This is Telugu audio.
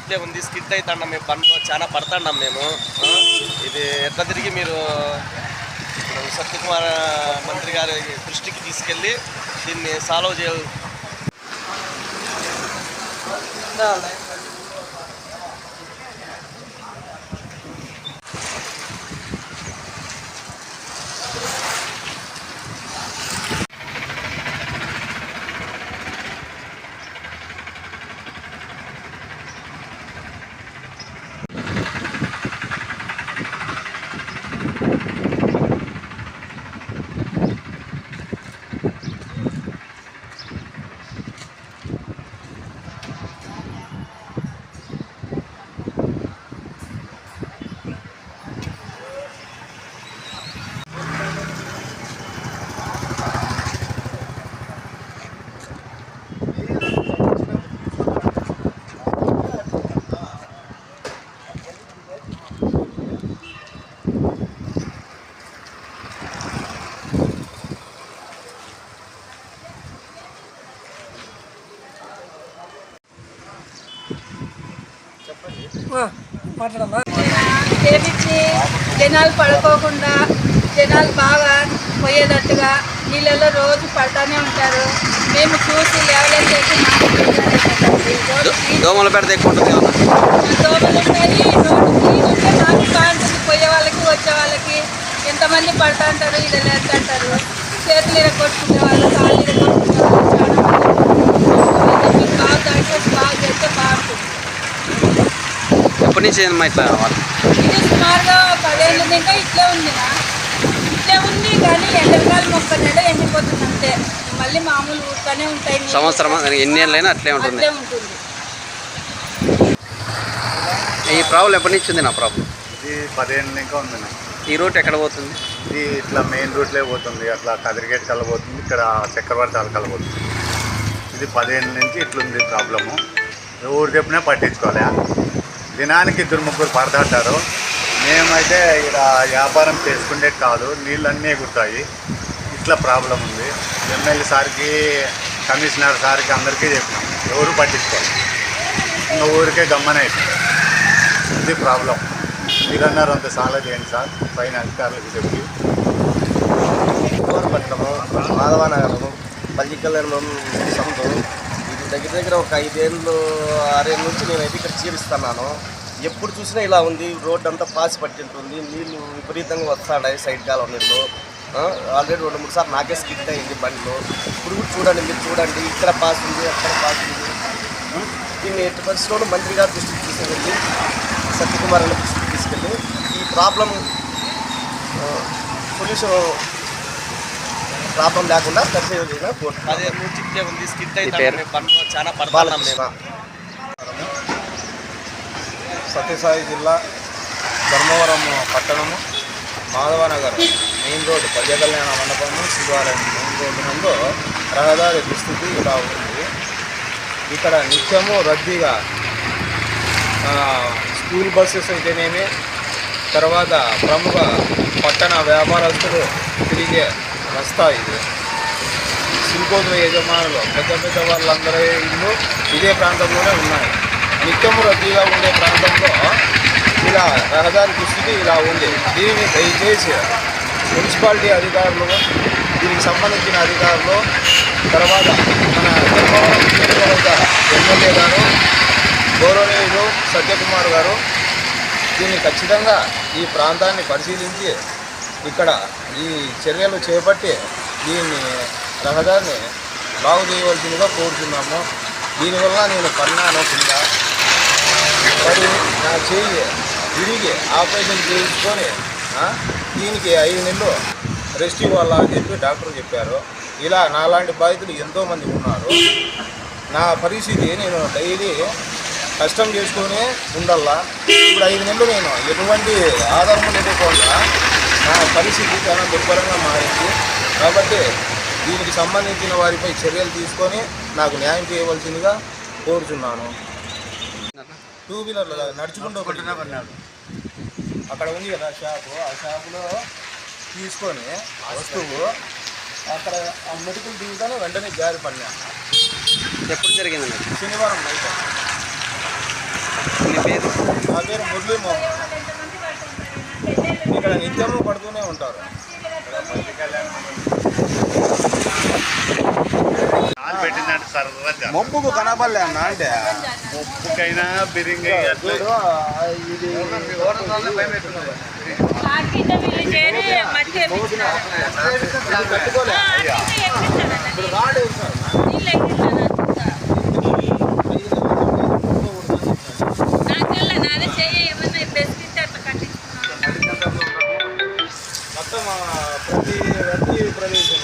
ఇట్లే ఉంది, స్కిడ్ అవుతున్నాం మేము, బండ్లో చాలా పడుతున్నాం మేము. ఇది ఎట్లా తిరిగి మీరు సత్యకుమార్ మంత్రి గారి దృష్టికి తీసుకెళ్ళి దీన్ని సాల్వ్ చేయాలి. చేపించి జనాలు పడుకోకుండా జనాలు బాగా పోయేటట్టుగా నీళ్ళలో రోజు పడతానే ఉంటారు. మేము చూసి లేవలేసి దోమలు పెడితే దోమలు ఉంటాయి. నీళ్ళుంటే మాకు బాగుంటుంది. పోయే వాళ్ళకి వచ్చే వాళ్ళకి ఎంతమంది పడతా అంటారు, ఇలా లేదంటారు. చేతులు ఇరగొట్టుకునే వాళ్ళు, కాళ్ళు ఇరగొట్టుకునే వాళ్ళు చాలా మంది. బాగా దాటి బాగా చేస్తే బాగుంటుంది. ఎప్పటి నుంచి ఇట్లా ఇది సుమారుగా 10 ఏళ్ళ ఇంకా ఇట్లే ఉంది కానీ ఎండకాలం ఒక్క నెల ఎండిపోతుంది అంతే. మళ్ళీ మామూలు ఊరుగానే ఉంటాయి. సంవత్సరం ఎన్ని ఏళ్ళైనా అట్లే ఉంటుంది. ఈ ప్రాబ్లం ఎప్పటి నుంచి ఉంది? నా ప్రాబ్లం ఇది 10 ఏళ్ళ ఇంకా ఉంది. ఈ రూట్ ఎక్కడ పోతుంది? ఇది ఇట్లా మెయిన్ రూట్లే పోతుంది. అట్లా కదిరిగేట్ కలబోతుంది, ఇక్కడ చక్రవర్తి కలబోతుంది. ఇది 10 ఏళ్ళ నుంచి ఇట్లుంది ప్రాబ్లము. ఎవరు చెప్పినా పట్టించుకోలే. దినానికి 2-3 పడతారు. మేమైతే ఇక్కడ వ్యాపారం చేసుకుంటే కాదు, నీళ్ళన్నీ ఎగురుతాయి. ఇట్లా ప్రాబ్లం ఉంది. ఎమ్మెల్యే సార్కి, కమిషనర్ సార్కి అందరికీ చెప్పినాం, ఎవరు పట్టించుకోవాలి. ఇంకా ఊరికే గమ్మనైపోయింది. ఇది ప్రాబ్లం. మీరన్నారు అంత సాల్వ్ చేయండి సార్, పైన అధికారులకు చెప్పి. పట్టణము, మాధవనగరము, పల్లికల్లం సొంతం. ఇది దగ్గర ఒక 5 ఏళ్ళు 6 ఏళ్ళ నుంచి నేనైతే ఇక్కడ జీవిస్తున్నాను. ఎప్పుడు చూసినా ఇలా ఉంది. రోడ్డు అంతా పాసి పట్టింటుంది. నీళ్ళు విపరీతంగా వస్తున్నాయి. సైడ్ కాలం నీళ్ళు ఆల్రెడీ 2-3 సార్లు నాకే స్కిడ్ అయింది బండిలో. ఇప్పుడు కూడా చూడండి, మీరు చూడండి, ఇక్కడ పాస్ ఉంది, అక్కడ పాస్ ఉంది. దీన్ని ఎట్టి పరిస్థితుల్లో మంత్రి గారి దృష్టికి తీసుకెళ్ళి, సత్యకుమార్ దృష్టికి తీసుకెళ్ళి ఈ ప్రాబ్లం పొల్యూషన్ ప్రాబ్లం లేకుండా సత్యసాయి జిల్లా ధర్మవరం పట్టణము, మాధవనగర్ మెయిన్ రోడ్డు, ప్రజాకళ్యాణ మండపము, శివాలయం మెయిన్ రోడ్డు నందు రహదారి దుస్థితి ఇలా ఉంది. ఇక్కడ నిత్యము రద్దీగా స్కూల్ బస్సెస్ అయితేనేమి, తర్వాత ప్రముఖ పట్టణ వ్యాపారస్తులు తిరిగే రస్తా ఇది. శిల్పోద్ర యజమానులు పెద్ద వాళ్ళందరూ ఇల్లు ఇదే ప్రాంతంలోనే ఉన్నాయి. నిత్యము రద్దీగా ఉండే ప్రాంతంలో ఇలా రహదారి దుస్థితి ఇలా ఉంది. దీనిని దయచేసి మున్సిపాలిటీ అధికారులు, దీనికి సంబంధించిన అధికారులు, తర్వాత మన ధర్మవరం నియోజకవర్గ ఎమ్మెల్యే గారు గౌరవనీయులు సత్యకుమార్ గారు దీన్ని ఖచ్చితంగా ఈ ప్రాంతాన్ని పరిశీలించి ఇక్కడ ఈ చర్యలు చేపట్టి దీన్ని రహదారిని బాగు చేయవలసిందిగా కోరుతున్నాము. దీనివల్ల నేను పన్నాను కింద మరి నా చెయ్యి విరిగి ఆపరేషన్ చేయించుకొని దీనికి 5 నెలలు రెస్ట్ ఇవ్వాలా అని చెప్పి డాక్టర్ చెప్పారు. ఇలా నాలాంటి బాధితులు ఎంతోమంది ఉన్నారు. నా పరిస్థితి నేను డైలీ కష్టం చేసుకొని ఉండాలా. ఇప్పుడు 5 నెలలు నేను ఎటువంటి ఆధారం లేకుండా నా పరిస్థితి చాలా దుర్భరంగా మారింది. కాబట్టి దీనికి సంబంధించిన వారిపై చర్యలు తీసుకొని నాకు న్యాయం చేయవలసిందిగా కోరుచున్నాను. 2 వీలర్లు నడుచుకుంటూ పడినాడు. అక్కడ ఉంది కదా షాపు, ఆ షాపులో తీసుకొని వస్తువు అక్కడ ఆ మెడికల్ దిగుతానే వెంటనే జారి పడినా. ఎప్పుడు జరిగింది? శనివారం నైట్. మీ పేరు? నా పేరు మురళీ మోహన్. ఇక్కడ నిత్యము పడుతూనే ఉంటారు. కాలు పెట్టిందంటే సరదా మబ్బుకు కనపడలే అన్న అంటే ఉప్పుకైనా బిరింగ్ చూడు, ఇది కింద వీళ్ళు చేరి మట్టి ఎక్కించినారు. కట్టుకోలే. కింద ఎక్కించారన్న ఇప్పుడు రాడు వేస్తారు. నీళ్ళు ఎక్కించారు నాకు తెల్ల నాదే చెయ్యి ఏమన్నా బెస్ట్ అట్లా కట్టించుకున్నాను. మొత్తం ప్రతి ప్రదేశం